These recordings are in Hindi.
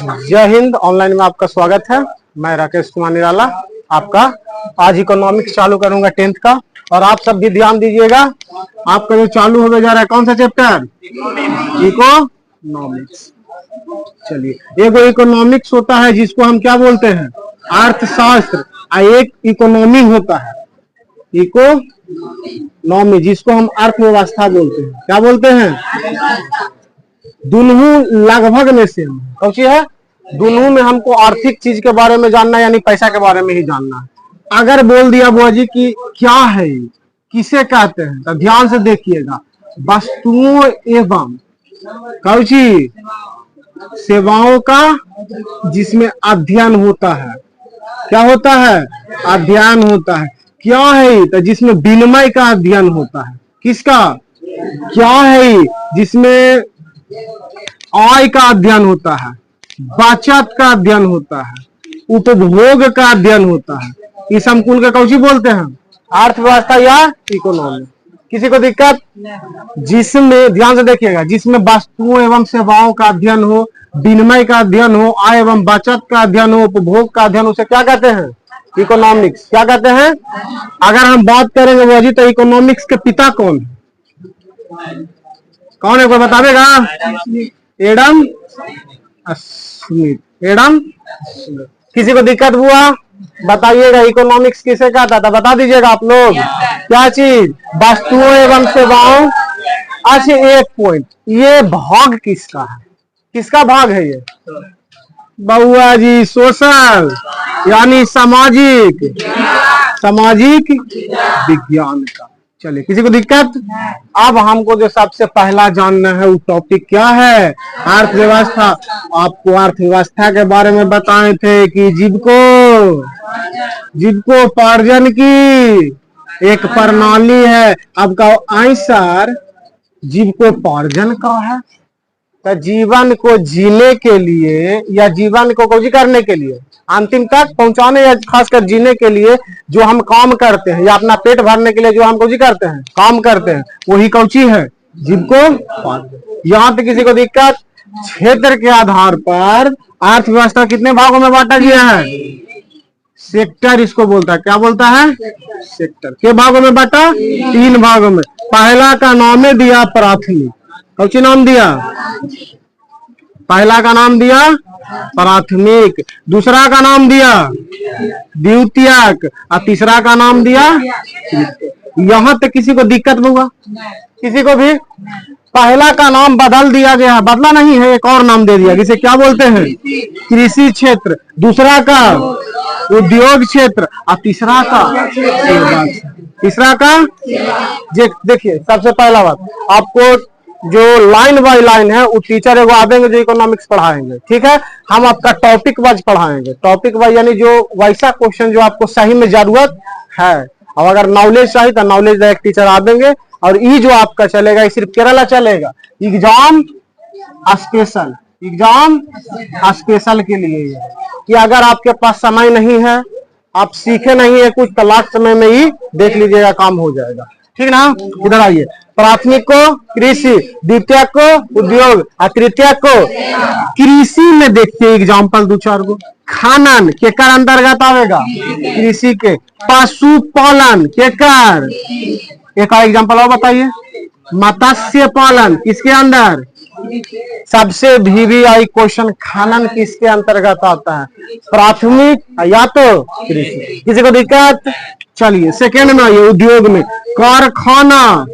जय हिंद। ऑनलाइन में आपका स्वागत है। मैं राकेश कुमार निराला आपका आज इकोनॉमिक्स चालू करूंगा 10th का, और आप सब भी ध्यान दीजिएगा। आपका जो चालू होने जा रहा है कौन सा चैप्टर? इकोनॉमिक्स। चलिए, एक इकोनॉमिक्स होता है जिसको हम क्या बोलते हैं? अर्थशास्त्र। एक इकोनॉमी होता है इकोनॉमी, जिसको हम अर्थव्यवस्था बोलते हैं। क्या बोलते हैं? दोनों लगभग में से कौन सी है? दोनों में हमको आर्थिक चीज के बारे में जानना है, यानी पैसा के बारे में ही जानना है। अगर बोल दिया बुआ जी कि क्या है, किसे कहते हैं, तो ध्यान से देखिएगा। वस्तुओं एवं कौची सेवाओं का जिसमें अध्ययन होता है। क्या होता है? अध्ययन होता है। क्या है? तो जिसमें विनिमय का अध्ययन होता है। किसका? क्या है? जिसमें आय का अध्ययन होता है, बचत का अध्ययन होता है, उपभोग का अध्ययन होता है। इस संकुल का कौची बोलते हैं? अर्थव्यवस्था या इकोनॉमी। किसी को दिक्कत? जिसमें ध्यान से देखिएगा, जिसमें वस्तुओं एवं सेवाओं का अध्ययन हो, विनिमय का अध्ययन हो, आय एवं बचत का अध्ययन हो, उपभोग का अध्ययन हो, उसे क्या कहते हैं? इकोनॉमिक्स। क्या कहते हैं? अगर हम बात करेंगे वो जी, तो इकोनॉमिक्स के पिता कौन है? कौन है, कोई बतावेगा? Adam Smith. Adam Smith. किसी को दिक्कत हुआ? बताइएगा। इकोनॉमिक्स किसे कहता था? बता दीजिएगा आप लोग। क्या चीज? वस्तुओं एवं सेवाओं। अच्छा, एक पॉइंट, ये भाग किसका है? किसका भाग है ये? बउआ जी, सोशल यानी सामाजिक विज्ञान का। चलिए, किसी को दिक्कत? अब हमको जो सबसे पहला जानना है वो टॉपिक क्या है? अर्थव्यवस्था। आपको अर्थव्यवस्था के बारे में बताए थे कि जीविकोपार्जन की एक प्रणाली है। अब का आंसर जीविकोपार्जन का है। तो जीवन को जीने के लिए या जीवन को कोई करने के लिए, अंतिम तक पहुंचाने या खासकर जीने के लिए जो हम काम करते हैं, या अपना पेट भरने के लिए जो हम कौची करते हैं, काम करते हैं, वही कौची है? जीविकोपार्जन। यहाँ पे किसी को दिक्कत? क्षेत्र के आधार पर अर्थव्यवस्था कितने भागों में बांटा गया है? सेक्टर इसको बोलता है। क्या बोलता है? सेक्टर। के भागों में बांटा? 3 भागों में। पहला का नाम दिया प्राथमिक। कौची नाम दिया? पहला का नाम दिया प्राथमिक, दूसरा का नाम दिया द्वितीयक, और तीसरा का नाम दिया। यहाँ तक किसी को दिक्कत होगा? किसी को भी? पहला का नाम बदल दिया गया, बदला नहीं है, एक और नाम दे दिया, जिसे क्या बोलते हैं? कृषि क्षेत्र। दूसरा का उद्योग क्षेत्र, और तीसरा का देखिए, सबसे पहला बात, आपको जो लाइन बाय लाइन है वो टीचर एगो आएंगे जो इकोनॉमिक्स पढ़ाएंगे। ठीक है, हम आपका टॉपिक वाइज पढ़ाएंगे। टॉपिक वाइज यानी जो वैसा क्वेश्चन जो आपको सही में जरूरत है। और अगर नॉलेज चाहिए तो नॉलेज एक टीचर आ देंगे। और ये जो आपका चलेगा, ये सिर्फ केरला चलेगा। एग्जाम स्पेशल के लिए है कि अगर आपके पास समय नहीं है, आप सीखे नहीं है कुछ, तो लास्ट समय में ही देख लीजिएगा, काम हो जाएगा। ठीक ना? इधर आइए। प्राथमिक को कृषि, द्वितीय को उद्योग, और तृतीय को कृषि में देखते हैं एग्जाम्पल 2-4 गो। खनन के कर अंतर्गत आवेगा कृषि के। पशुपालन के कर, एक एग्जाम्पल और बताइए। मत्स्य पालन किसके अंदर? सबसे VVI क्वेश्चन, खनन किसके अंतर्गत आता है? प्राथमिक या तो कृषि। किसी को दिक्कत? चलिए, सेकेंड में आइए। उद्योग में कारखाना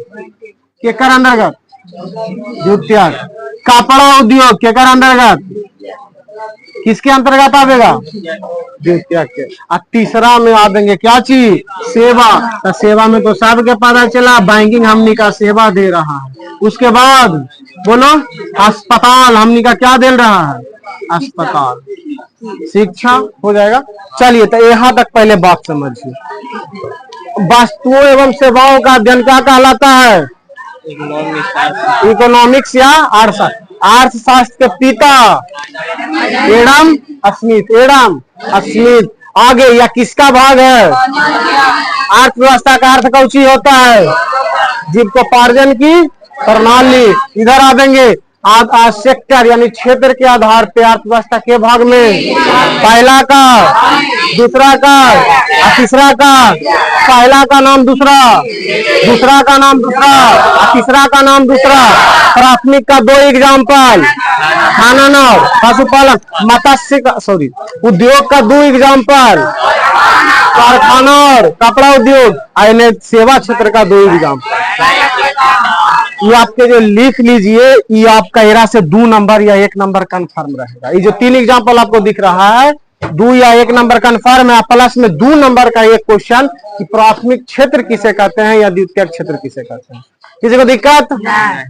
के कर अंतर्गत द्वितीय। कपड़ा उद्योग के कर अंतर्गत किसके अंतर्गत आवेगा? द्वितीय के। और तीसरा में आ देंगे क्या चीज? सेवा। तो सेवा में तो सबके पता चला, बैंकिंग हमनी का सेवा दे रहा है। उसके बाद बोलो, अस्पताल हमनी का क्या दे रहा है? अस्पताल। शिक्षा हो जाएगा। चलिए, तो यहाँ तक पहले बात समझिए। वस्तुओं एवं सेवाओं का अध्ययन क्या कहलाता है? इकोनॉमिक्स या अर्थशास्त्र के पिता एडम स्मिथ। आगे या किसका भाग है? अर्थव्यवस्था का अर्थ कौची होता है? जीविकोपार्जन की प्रणाली। इधर आ देंगे सेक्टर यानी क्षेत्र के आधार पे अर्थव्यवस्था के भाग में पहला का, दूसरा का और तीसरा का। पहला का नाम दूसरा, दूसरा का नाम दूसरा, तीसरा का नाम दूसरा। प्राथमिक का 2 एग्जाम्पल, खनन और पशुपालन। मत्स्य का उद्योग का 2 एग्जाम्पल, कारखाना और कपड़ा उद्योग। सेवा क्षेत्र का 2 एग्जाम्पल। ये आपके जो लिख लीजिए, ये आपका एरा से 2 नंबर या 1 नंबर कन्फर्म रहेगा। ये जो 3 एग्जाम्पल आपको दिख रहा है, 2 या 1 नंबर कन्फर्म है, प्लस में 2 नंबर का एक क्वेश्चन कि प्राथमिक क्षेत्र किसे कहते हैं या द्वितीयक क्षेत्र किसे कहते हैं। किसी को दिक्कत?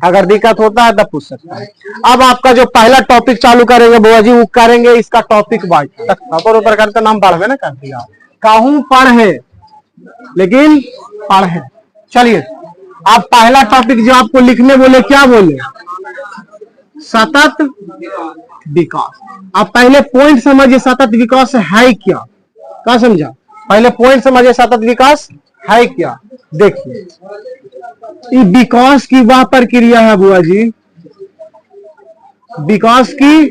अगर दिक्कत होता है तब पूछ सकता है। अब आपका जो पहला टॉपिक चालू करेंगे बुआ जी, वो करेंगे इसका टॉपिक वाइज। ऊपर करके नाम पढ़वे ना कर दिया, कहूं पढ़े लेकिन पढ़े। चलिए, आप पहला टॉपिक जो आपको लिखने बोले, क्या बोले? सतत विकास। आप पहले पॉइंट समझिए, सतत विकास है क्या समझा? पहले पॉइंट समझिए, सतत विकास है क्या। देखिए, ये विकास की वह प्रक्रिया है बुआ जी, विकास की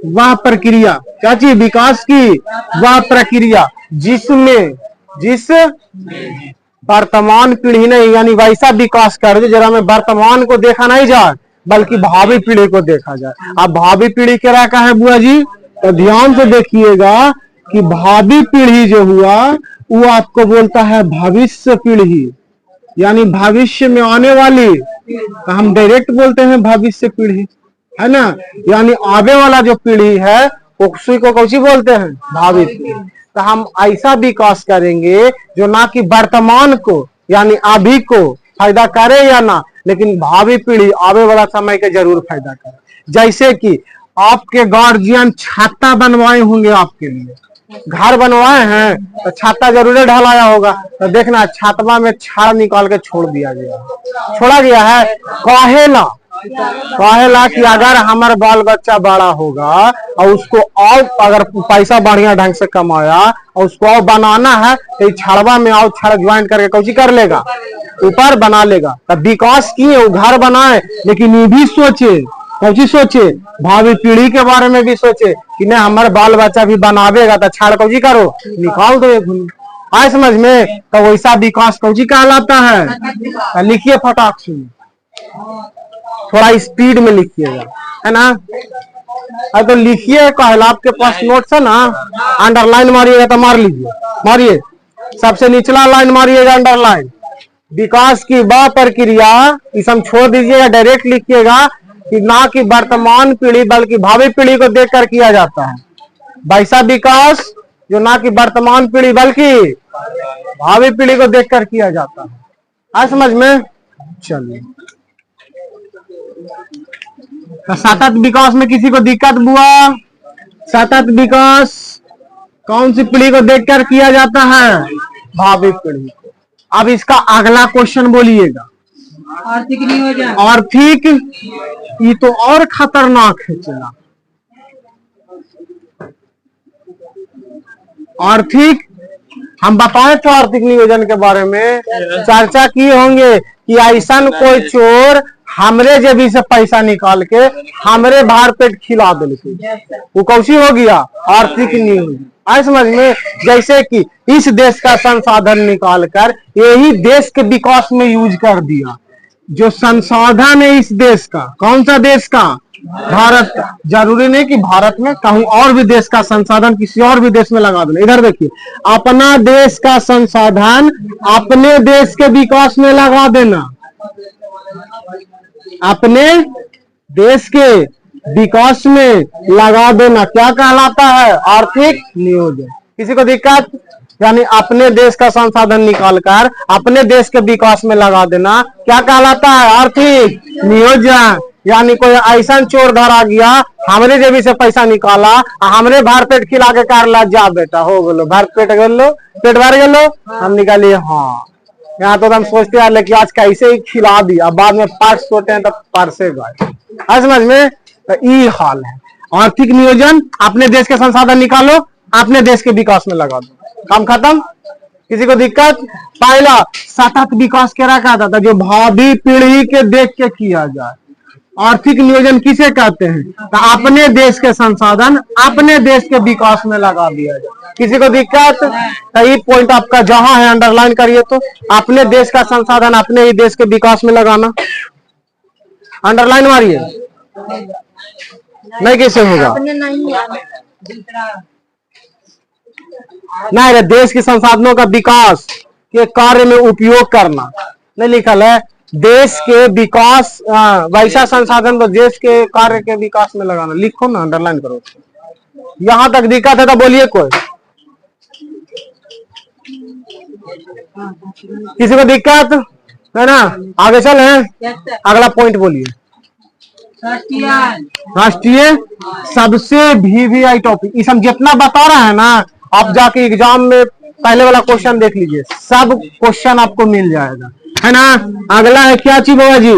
वह प्रक्रिया। क्या चीज? विकास की वह प्रक्रिया जिस वर्तमान पीढ़ी नहीं, यानी वैसा विकास कर दे जरा में वर्तमान को देखा नहीं जाए बल्कि भावी पीढ़ी को देखा जाए। अब भावी पीढ़ी क्या का है बुआ जी, तो ध्यान से देखिएगा कि भावी पीढ़ी जो हुआ वो आपको बोलता है भविष्य पीढ़ी, यानी भविष्य में आने वाली। तो हम डायरेक्ट बोलते हैं भविष्य पीढ़ी, है ना। यानी आगे वाला जो पीढ़ी है उसी को कौन सी बोलते हैं? भावी पीढ़ी। तो हम ऐसा विकास करेंगे जो ना कि वर्तमान को यानी अभी को फायदा करे या ना, लेकिन भावी पीढ़ी आवे वाला समय के जरूर फायदा करे। जैसे कि आपके गार्जियन छाता बनवाए होंगे, आपके लिए घर बनवाए हैं तो छाता जरूर ढलाया होगा। तो देखना छातवा में छाड़ निकाल के छोड़ दिया गया, छोड़ा गया है। कहेला कि अगर हमारा बाल बच्चा बड़ा होगा और उसको और अगर पैसा बढ़िया ढंग से कमाया और उसको और बनाना है तो छड़वा में और छड़ ज्वाइन करके कौची कर लेगा, ऊपर बना लेगा। तब विकास किए, वो घर बनाए, लेकिन ये भी सोचे, कौची सोचे? भावी पीढ़ी के बारे में भी सोचे कि नहीं हमारा बाल बच्चा भी बनावेगा तो छाड़ कौची करो, निकाल दो। आए समझ में? तो वैसा विकास कौची कहलाता है। लिखिए फटाक से, थोड़ा स्पीड में लिखिएगा, है ना। तो लिखिए, कहला आपके पास नोट्स है ना, अंडरलाइन मारिएगा तो मार लीजिए, मारिए। सबसे निचला लाइन मारिएगा अंडरलाइन। विकास की वह प्रक्रिया, इस हम छोड़ दीजिएगा, डायरेक्ट लिखिएगा कि ना कि वर्तमान पीढ़ी बल्कि भावी पीढ़ी को देखकर किया जाता है। वैसा विकास जो ना कि वर्तमान पीढ़ी बल्कि भावी पीढ़ी को देखकर किया जाता है। आज समझ में? चलिए, तो सतत विकास में किसी को दिक्कत हुआ? सतत विकास कौन सी पीढ़ी को देखकर किया जाता है? भावी पीढ़ी को। अब इसका अगला क्वेश्चन बोलिएगा। आर्थिक नियोजन। आर्थिक, ये तो और खतरनाक है। चला, आर्थिक हम बताए तो आर्थिक नियोजन के बारे में चर्चा किए होंगे कि ऐसा कोई चोर हमरे जेबी से पैसा निकाल के हमरे भार पेट खिला देते, वो कौशी हो गया? आर्थिक नियोजन। आई समझ में? जैसे कि इस देश का संसाधन निकाल कर यही देश के विकास में यूज कर दिया। जो संसाधन है इस देश का, कौन सा देश का? भारत का। जरूरी नहीं कि भारत में, कहीं और भी देश का संसाधन किसी और भी देश में लगा देना। इधर देखिए, अपना देश का संसाधन अपने देश के विकास में लगा देना, अपने देश के विकास में लगा देना क्या कहलाता है? आर्थिक नियोजन। किसी को दिक्कत? यानी अपने देश का संसाधन निकालकर अपने देश के विकास में लगा देना क्या कहलाता है? आर्थिक नियोजन। यानी कोई ऐसा चोर धरा गया, हमरे जेबी से पैसा निकाला, हमरे भर पेट खिला के कारला, जा बेटा हो गलो, भर पेट गलो, पेट भर गलो, हम निकालिए। हाँ, यहाँ तो हम सोचते हैं लेकिन आज कैसे ही खिला दिया, बाद में पार्ट सोते हैं तो परसे गए। समझ में? तो ये हाल है। आर्थिक नियोजन, अपने देश के संसाधन निकालो, अपने देश के विकास में लगा दो, काम खत्म। किसी को दिक्कत? पहला सतत विकास क्या कहता था? जो भावी पीढ़ी के देख के किया जाए। आर्थिक नियोजन किसे कहते हैं? तो अपने देश के संसाधन अपने देश के विकास में लगा दिया जाए। किसी को दिक्कत? तो ये पॉइंट आपका जहां है अंडरलाइन करिए। तो अपने देश का संसाधन अपने ही देश के विकास में लगाना, अंडरलाइन मारिए। नहीं कैसे होगा? नहीं रे, देश के संसाधनों का विकास के कार्य में उपयोग करना नहीं लिखल है। देश के विकास, वैसा संसाधन तो देश के कार्य के विकास में लगाना, लिखो ना, अंडरलाइन करो। यहां तक दिक्कत है तो बोलिए कोई। किसी को दिक्कत है ना? आगे चल है, अगला पॉइंट बोलिए। राष्ट्रीय सबसे वीवीआई टॉपिक, इस हम जितना बता रहे हैं ना, आप जाके एग्जाम में पहले वाला क्वेश्चन देख लीजिए, सब क्वेश्चन आपको मिल जाएगा, है ना। अगला है क्या चीज बाबा जी?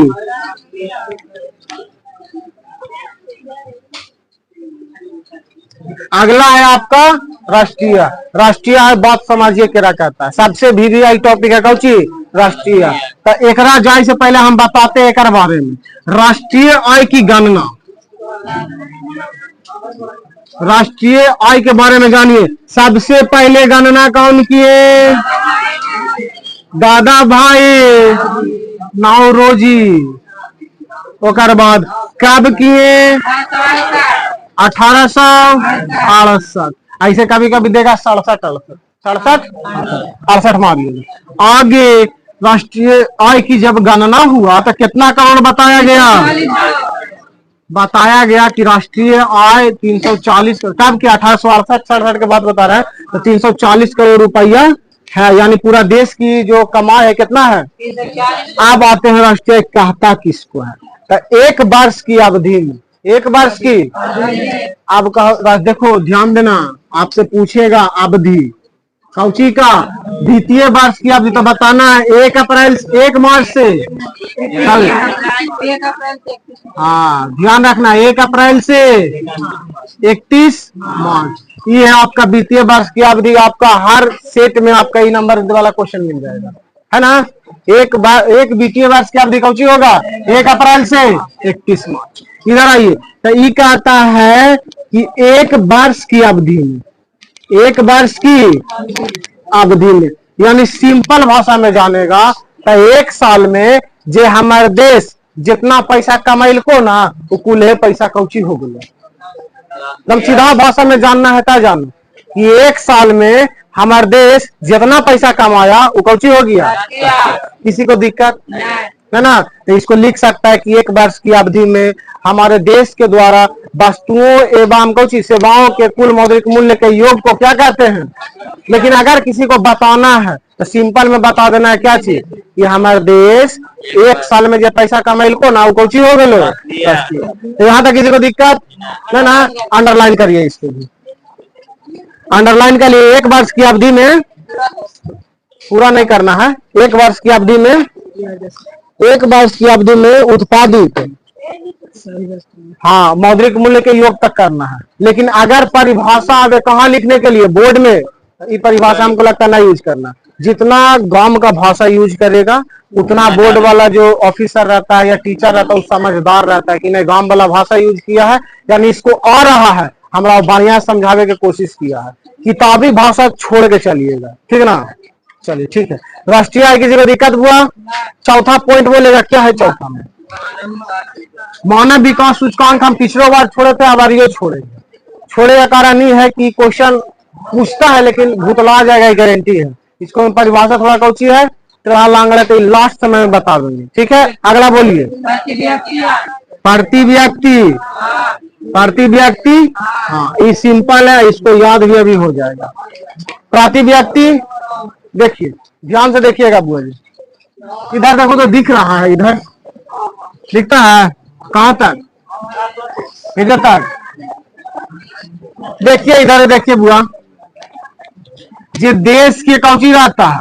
अगला है आपका राष्ट्रीय। राष्ट्रीय है बात समझिए क्या कहता है, सबसे वीवीआई टॉपिक है कौन ची? राष्ट्रीय। तो एकरा जाए से पहले हम बताते हैं एक बारे में। राष्ट्रीय आय की गणना, राष्ट्रीय आय के बारे में जानिए। सबसे पहले गणना कौन किए? दादा भाई नौरोजी। ओकर बाद कब किए? 1868। ऐसे कभी कभी देगा 67 मारिए। आगे राष्ट्रीय आय की जब गणना हुआ तो कितना करोड़ बताया गया कि राष्ट्रीय आय 340 करोड़। कब के? 1868 के बाद बता रहे हैं। तो 340 करोड़ रुपया है, यानी पूरा देश की जो कमाई है कितना है? अब आते हैं राष्ट्रीय कहता किसको है? तो एक वर्ष की अवधि में, एक वर्ष की अब देखो ध्यान देना, आपसे पूछेगा अवधि कौची का? द्वितीय वर्ष की अवधि। तो बताना है 1 मार्च से, हाँ ध्यान रखना, 1 अप्रैल से 31 मार्च। ये है आपका द्वितीय वर्ष की अवधि। आपका हर सेट में आपका ये नंबर वाला क्वेश्चन मिल जाएगा, है ना। एक द्वितीय वर्ष की अवधि कौची होगा? 1 अप्रैल से 31 मार्च। इधर आइए, तो ये कहता है कि एक वर्ष की अवधि में, एक वर्ष की अवधि में, यानी सिंपल भाषा में जानेगा तो एक साल में जे हमारे देश जितना पैसा कमाइल को ना, वो कुल पैसा कौची हो गया। एकदम सीधा भाषा में जानना है तो जानो कि एक साल में हमारे देश जितना पैसा कमाया वो कौची हो गया। किसी को दिक्कत है ना? तो इसको लिख सकता है कि एक वर्ष की अवधि में हमारे देश के द्वारा वस्तुओं एवं कौची सेवाओं के कुल मौद्रिक मूल्य के योग को क्या कहते हैं। लेकिन अगर किसी को बताना है तो सिंपल में बता देना है क्या चीज कि हमारे देश एक साल में जो पैसा कमाइल को ना, वो कौची हो गए। तो यहाँ तक किसी को दिक्कत है ना? अंडरलाइन करिए इसको भी, अंडरलाइन के लिए। एक वर्ष की अवधि में पूरा नहीं करना है, एक वर्ष की अवधि में, एक वर्ष की अवधि में उत्पादित, हाँ मौद्रिक मूल्य के योग तक करना है। लेकिन अगर परिभाषा आगे कहाँ लिखने के लिए? बोर्ड में, ये परिभाषा हमको लगता नहीं यूज करना। जितना गांव का भाषा यूज करेगा उतना बोर्ड वाला जो ऑफिसर रहता है या टीचर रहता है वो समझदार रहता है कि नहीं गांव वाला भाषा यूज किया है, यानी इसको आ रहा है, हमारा बढ़िया समझावे की कोशिश किया है। किताबी भाषा छोड़ के चलिएगा, ठीक ना। चलिए ठीक है। राष्ट्रीय आय किसी को दिक्कत हुआ? चौथा पॉइंट बोलेगा क्या है चौथा में? मानव विकास सूचकांक। हम पिछले बार छोड़े थे, अब ये छोड़ेंगे। छोड़े का कारण नहीं है कि क्वेश्चन पूछता है लेकिन भूतला जाएगा, गारंटी है। इसको परिभाषा थोड़ा कौची है तो लांगड़े तो लास्ट समय में बता दूंगी, ठीक है। अगला बोलिए। प्रति व्यक्ति, प्रति व्यक्ति, हाँ ये सिंपल है, इसको याद भी अभी हो जाएगा। प्रति व्यक्ति देखिए, ध्यान से देखिएगा बुआ जी, इधर देखो तो दिख रहा है, इधर दिखता है कहां तक? इधर तक देखिए, इधर देखिए बुआ, जो देश के कौची रहता है,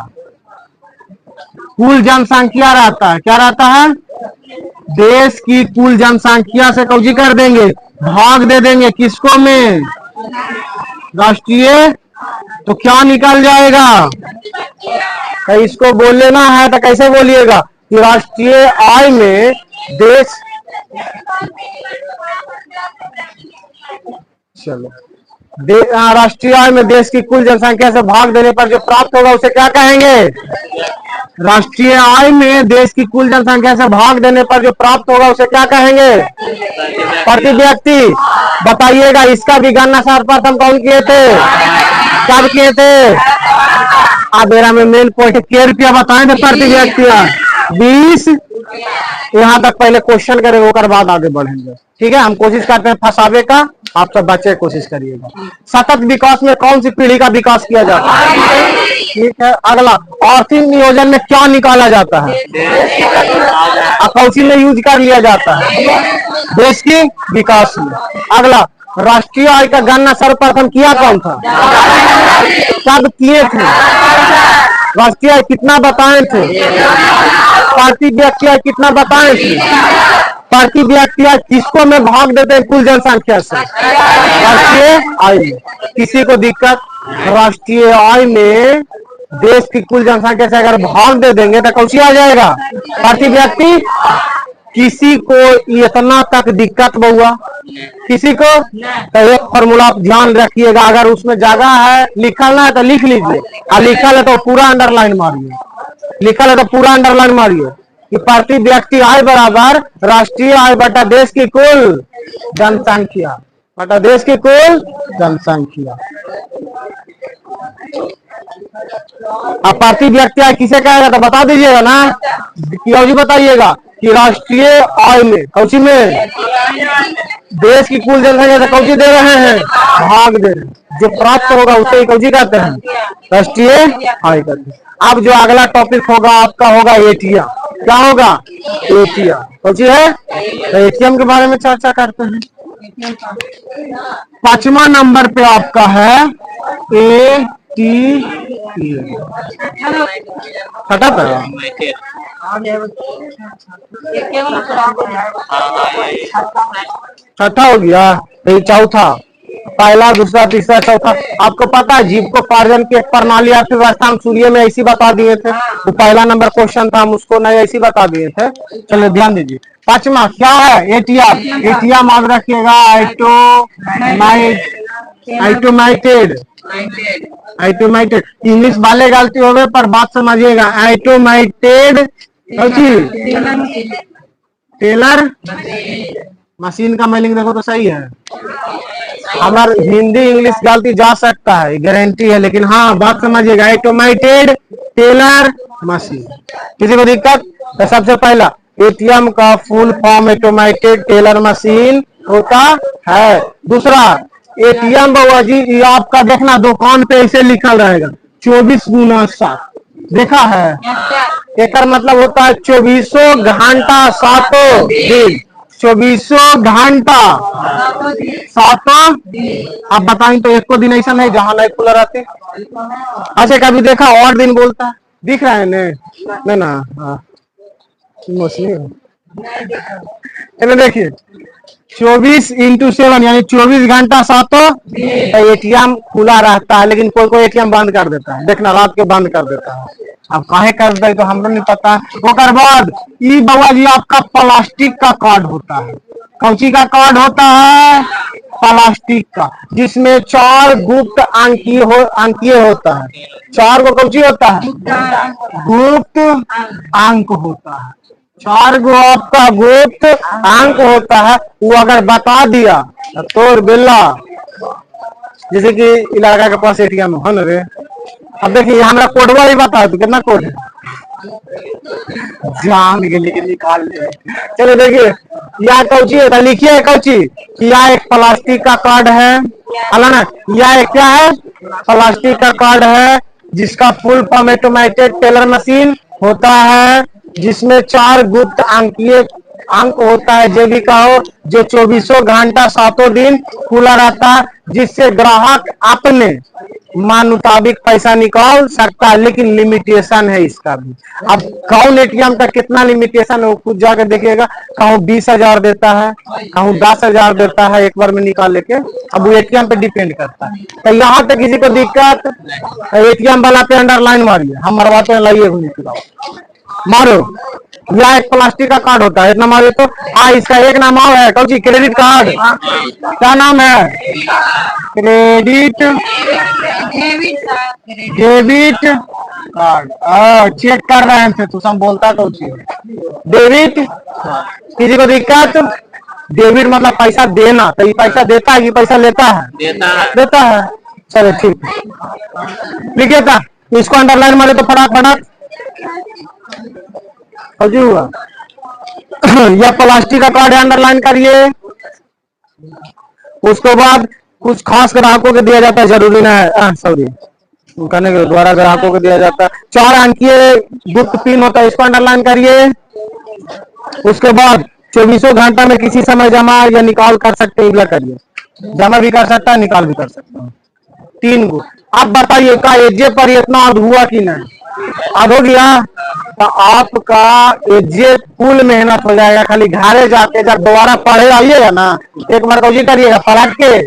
कुल जनसंख्या रहता है, क्या रहता है? देश की कुल जनसंख्या से कौची कर देंगे? भाग दे देंगे, किसको में? राष्ट्रीय। तो क्या निकल जाएगा? तो इसको बोल लेना है तो कैसे बोलिएगा कि राष्ट्रीय आय में देश चलो, राष्ट्रीय आय में देश की कुल जनसंख्या से भाग देने पर जो प्राप्त होगा उसे क्या कहेंगे? राष्ट्रीय आय में देश की कुल जनसंख्या से भाग देने पर जो प्राप्त होगा उसे क्या कहेंगे? प्रति व्यक्ति। बताइएगा, इसका भी गणना सर्वप्रथम कौन किए थे? कब किए थे? अब मेरा में मेन पॉइंट है, क्या रुपया बताएं थे प्रति व्यक्ति? 20। यहाँ तक पहले क्वेश्चन करेंगे, उसके बाद आगे बढ़ेंगे। ठीक है, हम कोशिश करते हैं फंसावे का, आप सब बच्चे कोशिश करिएगा। सतत विकास में कौन सी पीढ़ी का विकास किया जाता है? ठीक है, अगला, आर्थिक नियोजन में क्या निकाला जाता है? कौन में यूज कर लिया जाता है? देश की विकास में। अगला, राष्ट्रीय आय का गणना सर्वप्रथम किया कौन था? कब किए थे? राष्ट्रीय आय कितना बताए थे? प्रति व्यक्ति आय कितना बताए थे? प्रति व्यक्ति आय किसको में भाग देते हैं कुल जनसंख्या से? राष्ट्रीय आय में। किसी को दिक्कत? राष्ट्रीय आय में देश की कुल जनसंख्या से अगर भाग दे देंगे तो कौन सी आ जाएगा? प्रति व्यक्ति। किसी को इतना तक दिक्कत बहुआ? किसी को? तो एक फॉर्मूला आप ध्यान रखिएगा, अगर उसमें जगह है लिखना है तो लिख लीजिए, और लिखल है तो पूरा अंडरलाइन मारिए। लिखल है तो पूरा अंडरलाइन मारिए कि प्रति व्यक्ति आय बराबर राष्ट्रीय आय बटा देश की कुल जनसंख्या, बटा देश की कुल जनसंख्या। अब प्रति व्यक्ति आय किसे कहेगा तो बता दीजिएगा ना, जी बताइएगा कि राष्ट्रीय आय में कौची में देश की कुल जनसंख्या से कौची दे रहे हैं? भाग दे रहे हैं। जो प्राप्त होगा उसे ही कौची कहते हैं? राष्ट्रीय आय कहते हैं। अब जो अगला टॉपिक होगा आपका होगा एटीएम। क्या होगा? एटीएम। कौची है? तो एटीएम के बारे में चर्चा करते हैं। 5वां नंबर पे आपका है एटीएम। छठा था, छठा हो गया, यही चौथा। पहला, दूसरा, तीसरा, चौथा। आपको पता है जीविकोपार्जन की एक प्रणाली अर्थव्यवस्था हम सूर्य में ऐसी बता दिए थे, वो पहला नंबर क्वेश्चन था, हम उसको नहीं ऐसी बता दिए थे। चलो ध्यान दीजिए। 5वां क्या है? एटीएम। एटीएम याद रखिएगा, ऑटोमेटेड। ऑटोमेटेड इंग्लिश वाले गलती हो गए पर बात समझिएगा। ऑटोमेटेड टेलर मशीन का मेलिंग देखो तो सही है। हमारा हिंदी इंग्लिश गलती जा सकता है, गारंटी है, लेकिन हाँ बात समझिएगा। Automated teller machine. किसी को दिक्कत? तो सबसे पहला एटीएम का full form automated teller machine होता है। दूसरा, एटीएम बाबा जी ये आपका देखना दुकान पे ऐसे लिखा रहेगा 24x7, देखा है? एक मतलब होता है 24 घंटा 7 दिन। 24 घंटा 7 दिन। आप बताएं तो एक को दिन ऐसा नहीं जहां नहीं खुला रहते। अच्छा कभी देखा और दिन बोलता है? दिख रहा है नहीं ना? हाँ देखिए 24x7 यानी 24 घंटा 7 एटीएम खुला रहता है, लेकिन कोई कोई एटीएम बंद कर देता है। देखना रात के बंद कर देता है। अब काहे कर दे तो हमको नहीं पता। ओकर बाद ई बाबा जी आपका प्लास्टिक का कार्ड होता है। कौची का कार्ड होता है? प्लास्टिक का, जिसमें 4 गुप्त अंकीय होता है। 4 को कौची होता है? गुप्त अंक होता है। 4 गो आपका गुप्त अंक होता है। वो अगर बता दिया तो बिल्ला, जैसे कि इलाका के पास एटीएम है ना रे। अब देखिए हमारा कोडवा ही बता दो, कितना कोड है? जान के लेकिन निकाल ले। चलो देखिए यह कौची है, लिखिए कौची कि यह एक प्लास्टिक का कार्ड है। ना यह एक क्या है? प्लास्टिक का कार्ड है, जिसका full form automated teller machine होता है, जिसमें 4 गुप्त अंकीय अंक होता है, जो भी कहो, जो 24 घंटा 7 दिन खुला रहता है, जिससे ग्राहक अपने मान मुताबिक पैसा निकाल सकता है। लेकिन लिमिटेशन है इसका भी। अब कौन एटीएम का कितना लिमिटेशन है वो खुद जाकर देखिएगा। कहूँ 20,000 देता है, कहूँ 10,000 देता है एक बार में निकाल लेके। अब वो एटीएम पे डिपेंड करता है। तो यहाँ पे किसी को दिक्कत, एटीएम वाला पे अंडरलाइन मारिए, हम मरवाते हैं। लाइए मारो। यह एक प्लास्टिक का कार्ड होता है, इतना मारो तो। इसका एक नाम और है, कौन सी? Credit card. क्या नाम है? Credit debit card. Debit card. Check कर रहे थे तो हम बोलता कौन सी डेबिट। किसी को दिक्कत? डेबिट मतलब पैसा देना, तो ये पैसा देता है कि पैसा लेता है? देता है। चलो ठीक है, लिखिए था, इसको अंडरलाइन मारे तो फटाफट हुआ। यह प्लास्टिक का कार्ड है, अंडरलाइन करिए। उसके बाद कुछ खास ग्राहकों को दिया जाता है, जरूरी ना है, सॉरी, करने के द्वारा ग्राहकों को दिया जाता है। 4 अंकीय गुप्त पिन होता है, इसको अंडरलाइन करिए। उसके बाद 24 घंटा में किसी समय जमा या निकाल कर सकते हैं, करिए। जमा भी कर सकता है, निकाल भी कर सकता है। 3 गो। आप बताइए का एजे पर इतना अध हुआ कि नहीं? अध हो गया तो आपका एजे फुल मेहनत हो जाएगा। खाली घरे जाके जब दोबारा पढ़े आइएगा ना, एक बार कौजी करिएगा, पलट के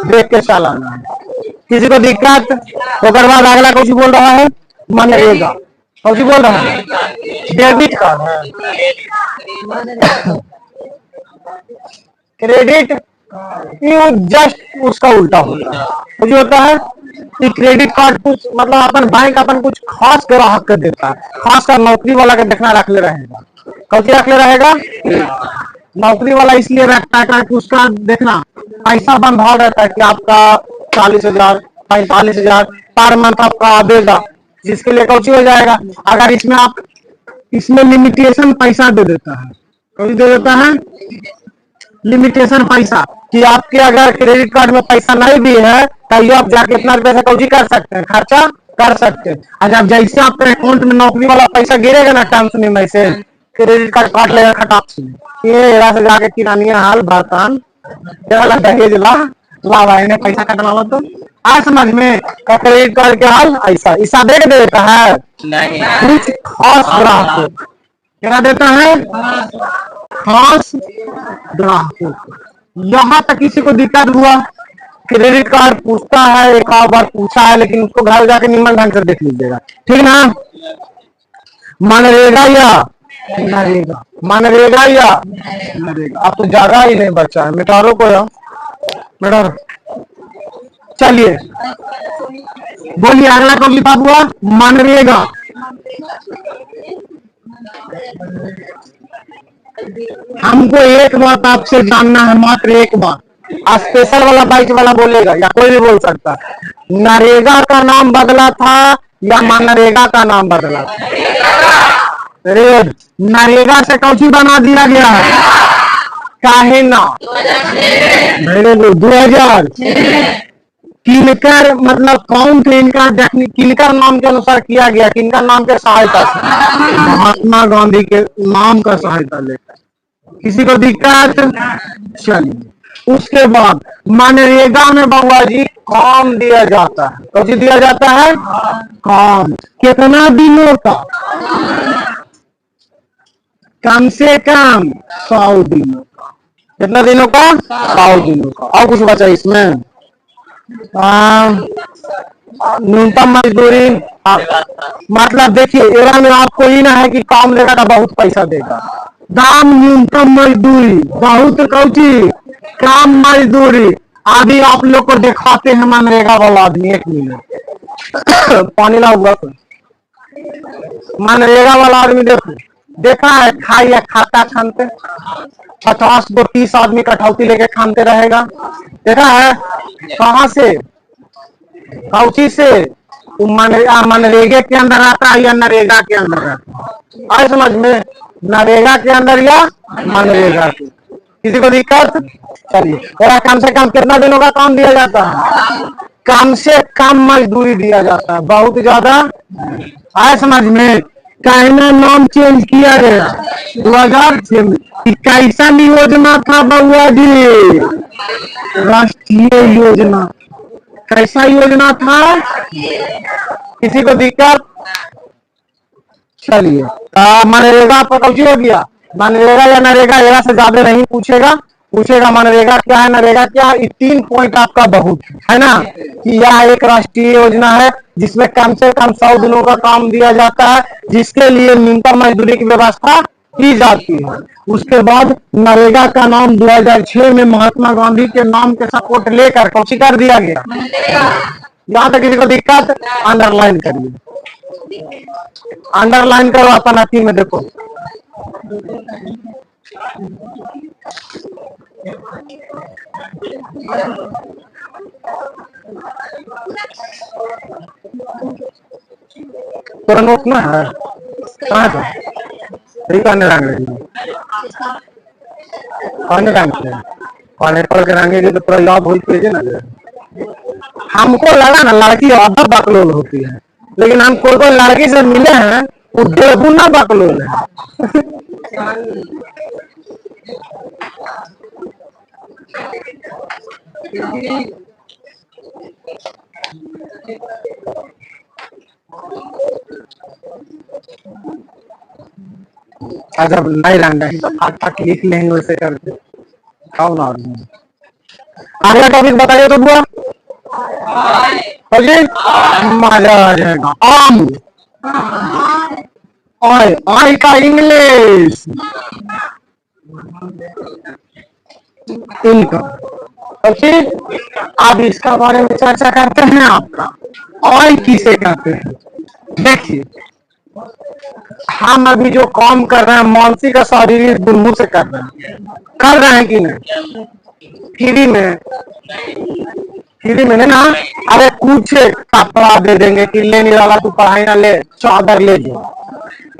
देख के चलाना। किसी को दिक्कत? उसके बाद अगला कुछ बोल रहा है, मनरेगा। कौजी बोल रहा है? डेबिट कार्ड है। क्रेडिट ये जस्ट उसका उल्टा होता है। तो जो होता है कि क्रेडिट कार्ड कुछ मतलब अपन बैंक अपन कुछ खास ग्राहक कर देता है, खासकर नौकरी वाला के देखना रख ले रहेगा। कौन रख ले रहेगा? नौकरी वाला इसलिए रखता है कि उसका देखना पैसा बंधा रहता है कि आपका 40,000 45,000 पर मंथ आपका देगा, जिसके लिए कौची हो जाएगा। अगर इसमें आप इसमें लिमिटेशन पैसा दे देता है, कौन दे देता है? लिमिटेशन पैसा, कि आपके अगर क्रेडिट कार्ड में पैसा नहीं भी है तो आप जाके इतना रुपया से कौची कर सकते हैं, खर्चा कर सकते हैं। अगर जैसे आपके अकाउंट में नौकरी वाला पैसा गिरेगा ना, टर्म्स में मैसेज, क्रेडिट कार्ड काट लेगा खटाक से। ये एरा से जाके किरानिया हाल बर्तन वाला दहेज ला भाई ने पैसा कटवा तो आज समझ में का क्रेडिट कार्ड के हाल ऐसा दे देता है नहीं। कुछ खास ग्राहकों क्या देता है? खास ग्राहकों। यहाँ तक किसी को दिक्कत हुआ? क्रेडिट कार्ड पूछता है, एक आध बार पूछा है, लेकिन उसको घर जाके निम्न ढंग से देख लीजिएगा, ठीक ना? मनरेगा या नरेगा? मनरेगा या नरेगा? अब तो ज्यादा ही नहीं बचा है, मिटारो को या मिटारो। चलिए बोलिए अगला कौन लिखा हुआ? मनरेगा। हमको एक बात आपसे जानना है, मात्र एक बात। स्पेशल वाला बाइक वाला बोलेगा या कोई भी बोल सकता है, नरेगा का नाम बदला था या मनरेगा का नाम बदला था? रेड। नरेगा से कौची बना दिया गया है? काहे ना? 2000। किनकर मतलब कौन थे इनका? किनकर नाम के अनुसार किया गया, किनका नाम के सहायता से? महात्मा गांधी के नाम का सहायता लेकर। किसी को दिक्कत? चलिए उसके बाद मनरेगा में बाबा जी काम दिया जाता है, कौन दिया जाता है? काम। कितना दिनों का? कम से कम 100 दिनों का। कितना दिनों का? 100 दिनों का। और कुछ बचा इसमें? न्यूनतम मजदूरी, मतलब देखिए एरा में आपको ही ना है कि काम लेगा तो बहुत पैसा देगा। दाम न्यूनतम मजदूरी बहुत कौची काम मजदूरी। अभी आप लोग को दिखाते हैं मनरेगा वाला आदमी, 1 मिनट पानी ला हुआ। मनरेगा वाला आदमी देखा है? खाइए खाता खानते 50 को 30 आदमी कटौती लेके खानते रहेगा, देखा है? कहाँ से? कौची से? मनरेगा के अंदर आता है या नरेगा के अंदर आता है? आए समझ में? नरेगा के अंदर या मनरेगा के? किसी को दिक्कत? चलिए और कम से कम कितना दिनों का काम दिया जाता है? कम से कम मजदूरी दिया जाता है, बहुत ज्यादा। आए समझ में? कहना नाम चेंज किया गया 2006 में। कैसा योजना था बउआ जी? राष्ट्रीय योजना। कैसा योजना था? किसी को दिक्कत? चलिए मनरेगा पर कौची हो गया? मनरेगा या नरेगा एरा से ज्यादा नहीं पूछेगा, पूछेगा मनरेगा क्या है, नरेगा क्या है। ये 3 पॉइंट आपका बहुत है ना, कि यह एक राष्ट्रीय योजना है जिसमें कम से कम 100 दिनों का काम दिया जाता है, जिसके लिए न्यूनतम मजदूरी की व्यवस्था की जाती है। उसके बाद नरेगा का नाम 2006 में महात्मा गांधी के नाम के सपोर्ट लेकर कौन कर दिया गया। यहाँ तक किसी को दिक्कत, अंडरलाइन करिए, अंडरलाइन करो अपन अति में देखो। पूरा नोट ना है कहाँ था, सही कहने रंग कहने रंग कहने पढ़ के रंगेगी तो पूरा याद हो ना। हमको लगा ना लड़की आधा बकलोल होती है, लेकिन हम कोई कोई लड़की से मिले हैं वो 1.5 गुना बकलोल है। जब नहीं रंगा है तो फाट लिख लेंगे वैसे करके खाओ ना। आगे टॉपिक बताइए तो बुआ, मजा आ जाएगा। आम, आय आय का इंग्लिश इनका। अब इसका बारे में चर्चा करते हैं। आपका आय किसे कहते हैं। देखिए हम अभी जो काम कर रहे हैं मानसिक और शारीरिक दोनों से कर रहे हैं कि नहीं। फ्री में ना, अरे कुछ कपड़ा दे देंगे कि लेने वाला तू पढ़ाई ना ले, चादर ले जो,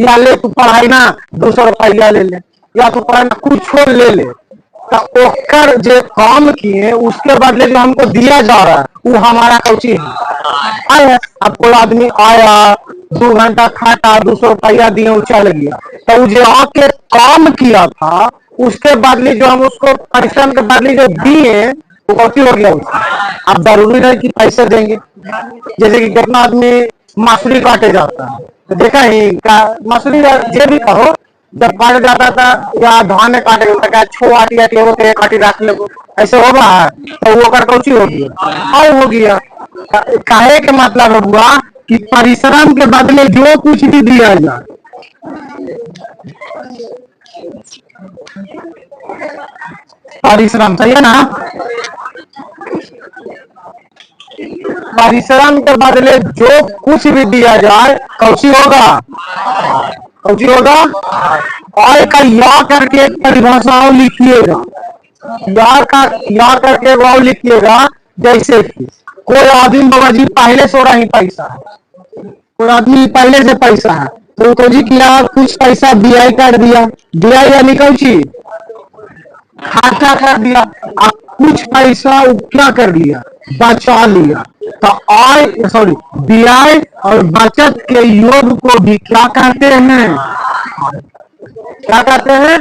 या ले तू पढ़ाई ना 200 रुपया ले ले, या तू पढ़ाई ना कुछ ले ले, तो ओकर जो काम किए उसके बदले जो हमको दिया जा रहा है वो हमारा कौची है। अब कोई आदमी आया 2 घंटा खाता 200 रुपया दिए वो चल गया, तो जो आके काम किया था उसके बदले जो हम उसको परिश्रम के बदले जो दिए वो कौची हो गया उसका। अब जरूरी नहीं कि पैसे देंगे, जैसे कि कितना आदमी मसूरी काटे जाता है तो देखा ही मसूरी जो भी कहो जब काट जाता था या धान काटे जाता छो आटी काटी रख ले, ऐसे हो रहा है तो वो कर कौची हो गया और हो गया। कहे के मतलब हुआ कि परिश्रम के बदले जो कुछ भी दिया जाए, परिश्रम सही है ना, परिश्रम के बदले जो कुछ भी दिया जाए कौची होगा, कौची होगा। और का या करके एक परिभाषाओं लिखिएगा, या करके वो लिखिएगा। जैसे कि कोई आदमी बाबा जी पहले से रही पैसा है, कोई आदमी पहले से पैसा है तो को जी किया कुछ पैसा बीआई कर दिया, बीआई यानी कौची खर्चा कर दिया, अब कुछ पैसा क्या कर दिया बचा लिया। तो आय सॉरी बीआई और बचत के योग को भी क्या कहते हैं, क्या कहते हैं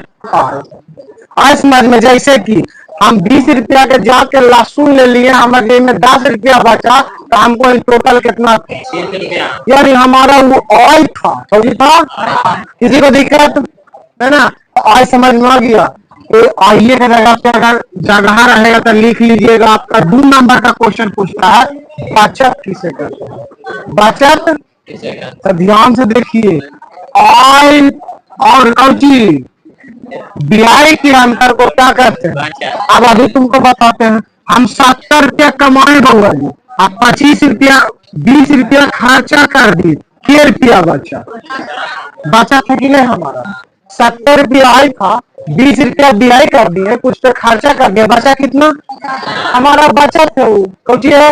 आय। समझ में, जैसे कि हम 20 रुपया के जाके लहसुन ले लिए, हमारे जेब में 10 रुपया बचा तो हमको टोटल कितना, यानी हमारा वो आय था, किसी को दिक्कत है ना। आय समझ में आ गया। तो आइए का जगह पे अगर जगह रहेगा तो लिख लीजिएगा। आपका 2 नंबर का क्वेश्चन पूछता है बचत किसे कहते हैं, बचत तो ध्यान से देखिए आय और कौची ब्याज के अंतर को क्या कहते हैं। अब अभी तुमको बताते हैं, हम 70 रुपया कमाए बउआ जी, अब 25 रुपया 20 रुपया खर्चा कर दी, के रुपया बचा, बचा था कि नहीं हमारा। 70 रुपया आय था, 20 रुपया ब्याज कर दिए, कुछ तो खर्चा कर दिया, बचा कितना हमारा बचत है वो कौची है।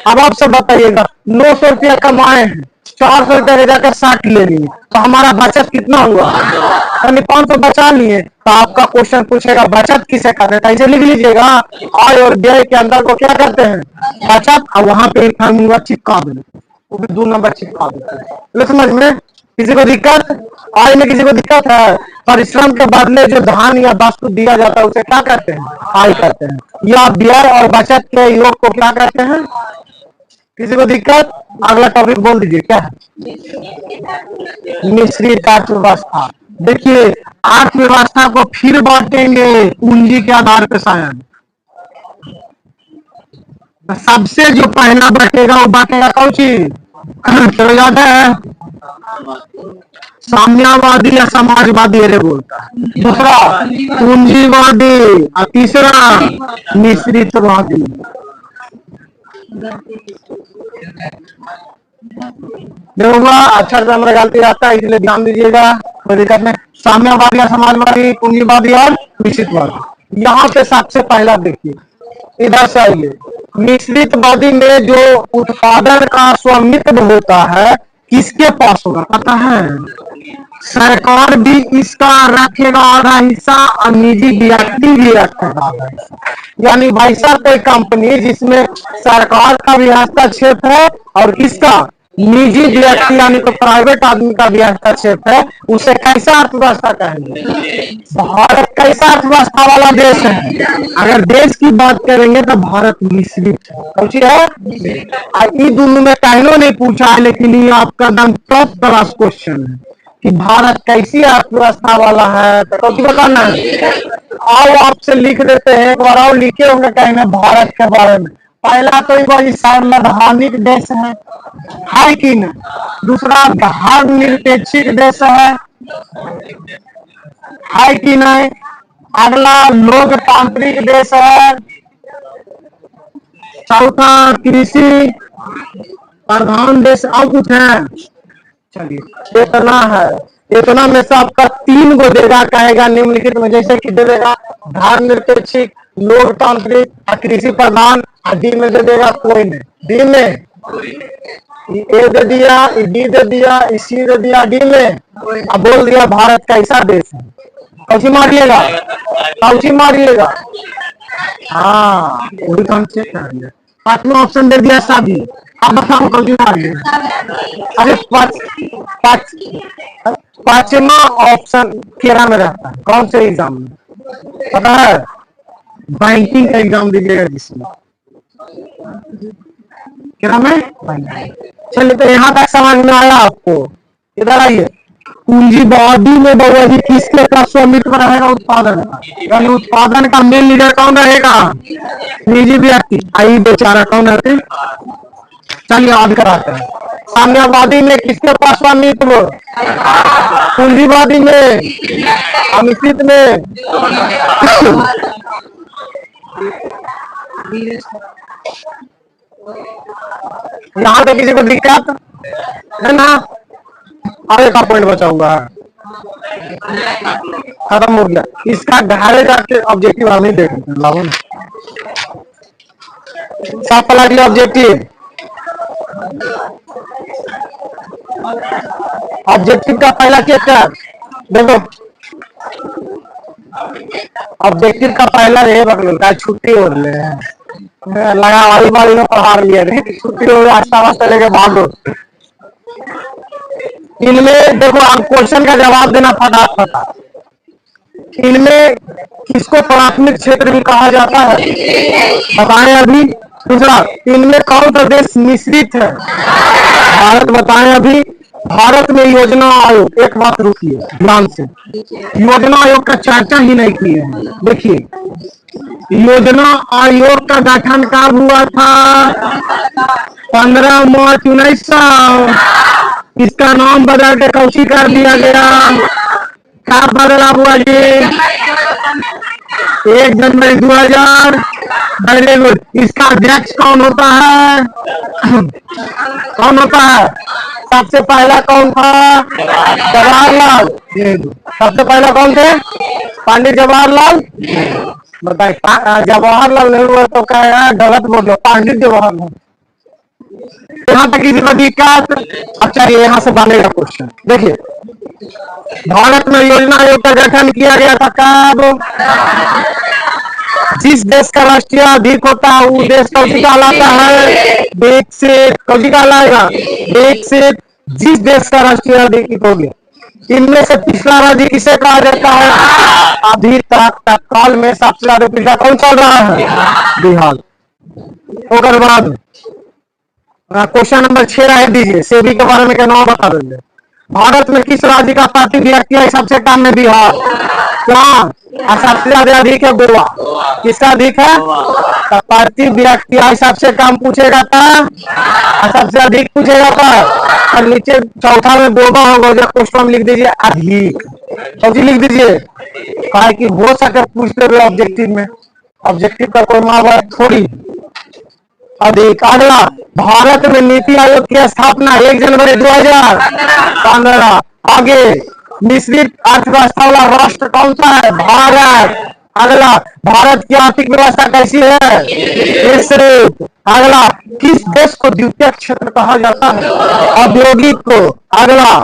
अब आपसे बताइएगा 900 रुपया कमाए हैं, 400 रुपया ले जाकर 60 ले लिए तो हमारा बचत कितना हुआ, यानी 500 बचा लिए। तो आपका क्वेश्चन पूछेगा बचत किसे कहते हैं, ऐसे लिख लीजिएगा आय और व्यय के अंदर को क्या करते हैं बचत, और वहां पे एक फॉर्मूला चिपका देते, वो भी 2 नंबर चिपका देते हैं। समझ में किसी को दिक्कत, आय में किसी को दिक्कत है। परिश्रम के बदले जो धन या वस्तु दिया जाता है उसे क्या कहते हैं आय कहते हैं, या व्यय और बचत के योग को क्या कहते हैं। किसी को दिक्कत, अगला टॉपिक बोल दीजिए क्या है, मिश्रित अर्थव्यवस्था। देखिए, अर्थव्यवस्था को फिर बांटेंगे पूंजी के आधार पर शायद। सबसे जो पहला बटेगा वो बांटेगा कौन चीज? चलो याद है, साम्यवादी या समाजवादी अरे बोलता है। दूसरा पूंजीवादी और तीसरा मिश्रितवादी। देखोगा अच्छा से हमारा गलती आता है, इसलिए ध्यान दीजिएगा, कोई दिक्कत नहीं। साम्यवादी या समाजवादी, पूंजीवादी और मिश्रितवादी। यहाँ पे सबसे पहला देखिए, इधर से आइए। मिश्रितवादी में जो उत्पादन का स्वामित्व होता है किसके पास होगा पता है? सरकार भी इसका रखेगा आधा हिस्सा और निजी व्यक्ति भी रखेगा आधा हिस्सा। यानी भाई साहब कोई कंपनी जिसमें सरकार का भी हस्तक्षेप है और किसका? निजी व्यक्ति यानी तो प्राइवेट आदमी का भी हस्तक्षेप है, उसे कैसा अर्थव्यवस्था कहेंगे? भारत कैसा अर्थव्यवस्था वाला देश है? अगर देश की बात करेंगे तो भारत मिश्रित है। ये दोनों में कहनो नहीं पूछा है, लेकिन ये आपका एकदम टॉप क्लास क्वेश्चन है कि भारत कैसी अर्थव्यवस्था वाला है, तो कौन बताना है? आओ आपसे लिख देते हैं, एक बार और लिखे होंगे कहीं में भारत के बारे में। पहला तो ये संवैधानिक देश है कि नहीं? दूसरा धर्मनिरपेक्षिक देश है कि नहीं? अगला लोकतांत्रिक देश है। चौथा कृषि प्रधान देश। और कुछ है? चलिए इतना है, इतना में से आपका 3 गो देगा, कहेगा निम्नलिखित में जैसे कि दे देगा धर्मनिरपेक्षिक, लोकतांत्रिक, कृषि प्रधान। डी में दे देगा कोई नहीं। डी में ए दे दिया, डी दे दिया, सी दे दिया, डी में अब बोल दिया भारत कैसा देश है। कौची मारिएगा? कौची मारिएगा? हाँ वही तो हम चेक करेंगे। 5वां ऑप्शन दे दिया शादी। अब बताओ कौची मारिएगा? अरे 5वां ऑप्शन केरा में रहता है। कौन से एग्जाम में पता है? बैंकिंग का एग्जाम दीजिएगा जिसमें केरा में। चलिए तो यहाँ तक समझ में आया आपको? इधर आइए। पूंजीवादी में बाबा जी किसके का स्वामित्व रहेगा? उत्पादन का। यानी उत्पादन का मेन लीडर कौन रहेगा? निजी व्यक्ति। आई बेचारा कौन रहते? चलिए याद कराते हैं। साम्यवादी में किसके पास स्वामित्व? पूंजीवादी में, मिश्रित में। यहाँ पे किसी को दिक्कत है ना? आगे का पॉइंट बचाऊंगा, खत्म हो गया। इसका गहरे जाके ऑब्जेक्टिव हम ही देख लाओ ना। सब पढ़ा दिया ऑब्जेक्टिव। ऑब्जेक्टिव का पहला चैप्टर देखो। ऑब्जेक्टिव का पहला ये बगल छुट्टी हो रही है, लगा वाली बारी में पढ़ा लिया नहीं, छुट्टी हो रही आस्ता वास्ता लेके भागो। इनमें देखो आप क्वेश्चन का जवाब देना फटाफट। इनमें किसको प्राथमिक क्षेत्र भी कहा जाता है बताएं अभी। दूसरा, इनमें कौन सा देश मिश्रित है? भारत बताएं अभी। भारत में योजना आयोग, एक बात रुकिए ध्यान से, योजना आयोग का चर्चा ही नहीं किए हैं। देखिए योजना आयोग का गठन कब हुआ था? 15 मार्च 1900। इसका नाम बदल के कौशी कर दिया गया। कब बदला हुआ जी? 1 जनवरी 2000। Very good. इसका अध्यक्ष कौन होता है? कौन होता है? सबसे पहला कौन था? जवाहरलाल। सबसे पहला कौन थे? पंडित जवाहरलाल। बताए जवाहरलाल नेहरू तो कहेगा गलत बोलो, पंडित जवाहरलाल। यहाँ तक किसी को दिक्कत? अच्छा ये यहाँ से बनेगा क्वेश्चन। देखिए भारत में योजना आयोग का गठन किया गया था कब? जिस देश का राष्ट्रीय अधिक होता है वो देश कौन कहलाता है? विकसित। कौन कहलाएगा? विकसित। जिस देश का राष्ट्रीय अधिक हो गया। इनमें से पिछला राज्य किसे कहा जाता है? अभी तक तत्काल में सबसे ज्यादा पिछला कौन चल रहा है? बिहार। उसके बाद क्वेश्चन नंबर 6 रह दीजिए। सेबी के बारे में क्या नाम बता देंगे? भारत में किस राज्य का प्रति व्यक्ति है सबसे कम में बिहार? क्या? और सबसे ज्यादा अधिक है गोवा। किसका अधिक है? तो प्रति व्यक्ति है सबसे कम पूछेगा था और सबसे अधिक पूछेगा था। और नीचे चौथा में गोवा होगा, जो क्वेश्चन में लिख दीजिए अधिक। तो लिख दीजिए कहा कि हो सके पूछते हुए ऑब्जेक्टिव में, ऑब्जेक्टिव का कोई मामला थोड़ी। अधिक। अगला, भारत में नीति आयोग की स्थापना 1 जनवरी 2015। आगे, मिश्रित अर्थव्यवस्था वाला राष्ट्र कौन सा है? भारत। अगला, भारत की आर्थिक व्यवस्था कैसी है? मिश्रित। अगला, किस देश को द्वितीय क्षेत्र कहा जाता है? औद्योगिक को। अगला,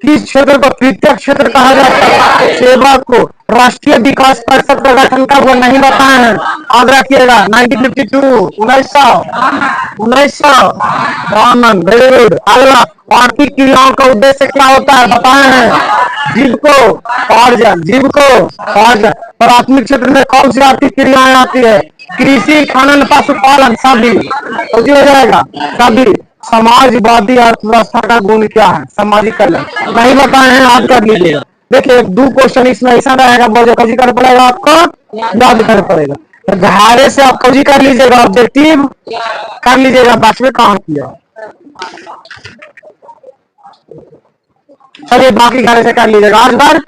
किस क्षेत्र को तृतीय क्षेत्र कहा जाता है? सेवा को। राष्ट्रीय विकास परिषद का गठन कब हुआ नहीं बताए हैं, याद रखिएगा। 1952, 1900 बावन। Very good. अगला, आर्थिक क्रियाओं का उद्देश्य क्या होता है बताए हैं? जीविकोपार्जन, जीविकोपार्जन। प्राथमिक क्षेत्र में कौन सी आर्थिक क्रियाएं आती है? कृषि, खनन, पशुपालन, सभी। तो हो जाएगा सभी। समाजवादी अर्थव्यवस्था का गुण क्या है? सामाजिक कल्याण। नहीं बताए हैं, याद कर लीजिएगा। देखिए 2 क्वेश्चन इसमें ऐसा रहेगा, बहुत खोजी कर पड़ेगा आपको, याद कर पड़ेगा। तो घारे से आप खोजी कर लीजिएगा, ऑब्जेक्टिव कर लीजिएगा, बस में कहाँ किया। चलिए बाकी घारे से कर लीजिएगा आज भर।